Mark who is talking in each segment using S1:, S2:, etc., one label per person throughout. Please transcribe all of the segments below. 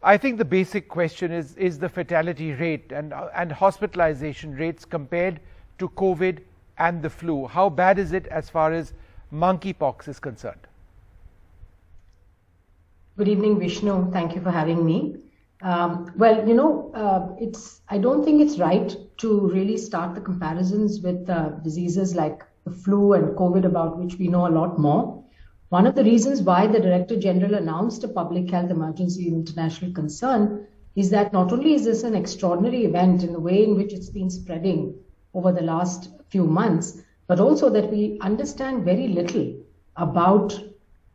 S1: I think the basic question is the fatality rate and hospitalization rates compared to COVID and the flu. How bad is it as far as monkeypox is concerned?
S2: Good evening, Vishnu. Thank you for having me. I don't think it's right to really start the comparisons with diseases like the flu and COVID, about which we know a lot more. One of the reasons why the Director General announced a public health emergency of international concern is that not only is this an extraordinary event in the way in which it's been spreading over the last few months, but also that we understand very little about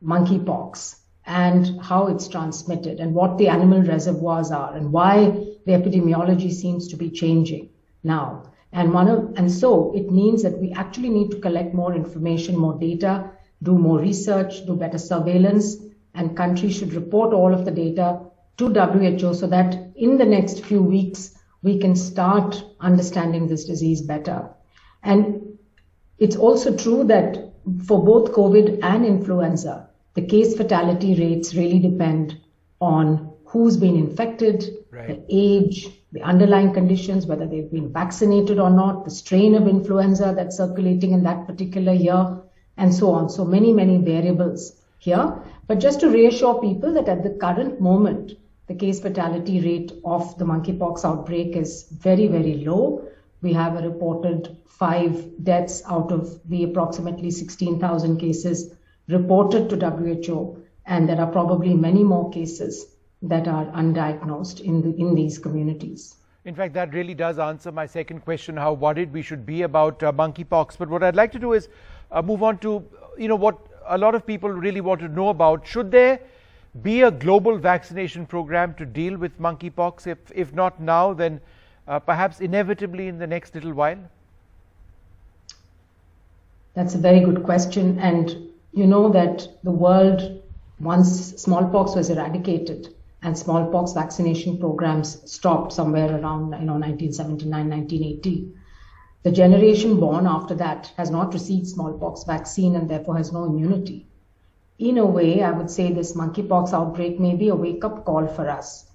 S2: monkeypox and how it's transmitted and what the animal reservoirs are and why the epidemiology seems to be changing now. And so it means that we actually need to collect more information, more data, do more research, do better surveillance, and countries should report all of the data to WHO so that in the next few weeks, we can start understanding this disease better. And it's also true that for both COVID and influenza, the case fatality rates really depend on who's been infected, right, the age, the underlying conditions, whether they've been vaccinated or not, the strain of influenza that's circulating in that particular year, and so on. So many, many variables here. But just to reassure people that at the current moment, the case fatality rate of the monkeypox outbreak is very, very low. We have a reported 5 deaths out of the approximately 16,000 cases reported to WHO, and there are probably many more cases that are undiagnosed in these communities.
S1: In fact, that really does answer my second question, how worried we should be about monkeypox. But what I'd like to do is move on to, what a lot of people really want to know about. Should there be a global vaccination program to deal with monkeypox? If not now, then perhaps inevitably in the next little while?
S2: That's a very good question. And you know that the world, once smallpox was eradicated and smallpox vaccination programs stopped somewhere around 1979, 1980, the generation born after that has not received smallpox vaccine and therefore has no immunity. In a way, I would say this monkeypox outbreak may be a wake-up call for us,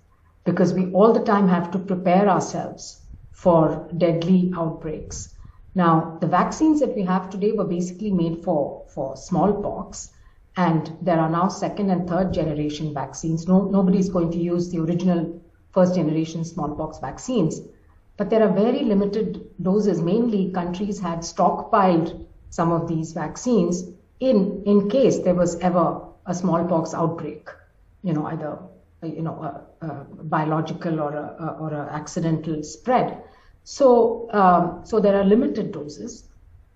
S2: because we all the time have to prepare ourselves for deadly outbreaks. Now, the vaccines that we have today were basically made for smallpox, and there are now second and third generation vaccines. Nobody's going to use the original first generation smallpox vaccines, but there are very limited doses. Mainly, countries had stockpiled some of these vaccines in case there was ever a smallpox outbreak, either a biological or a accidental spread. So there are limited doses.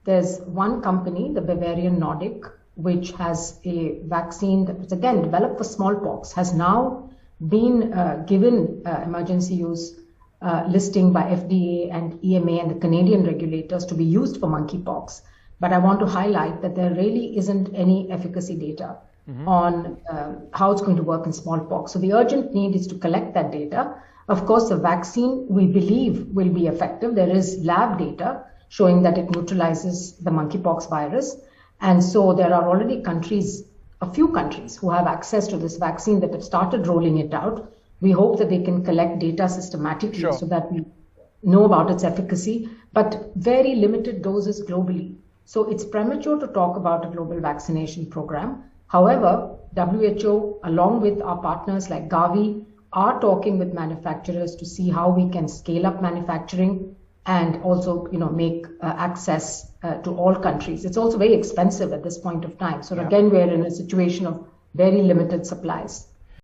S2: There's one company, the Bavarian Nordic, which has a vaccine that was again developed for smallpox, has now been given emergency use listing by FDA and EMA and the Canadian regulators to be used for monkeypox. But I want to highlight that there really isn't any efficacy data on how it's going to work in smallpox. So the urgent need is to collect that data. Of course, the vaccine, we believe, will be effective. There is lab data showing that it neutralizes the monkeypox virus. And so there are already a few countries who have access to this vaccine that have started rolling it out. We hope that they can collect data systematically so that we know about its efficacy, but very limited doses globally. So it's premature to talk about a global vaccination program. However, WHO, along with our partners like Gavi, are talking with manufacturers to see how we can scale up manufacturing and also, make access to all countries. It's also very expensive at this point of time. So again, we're in a situation of very limited supplies.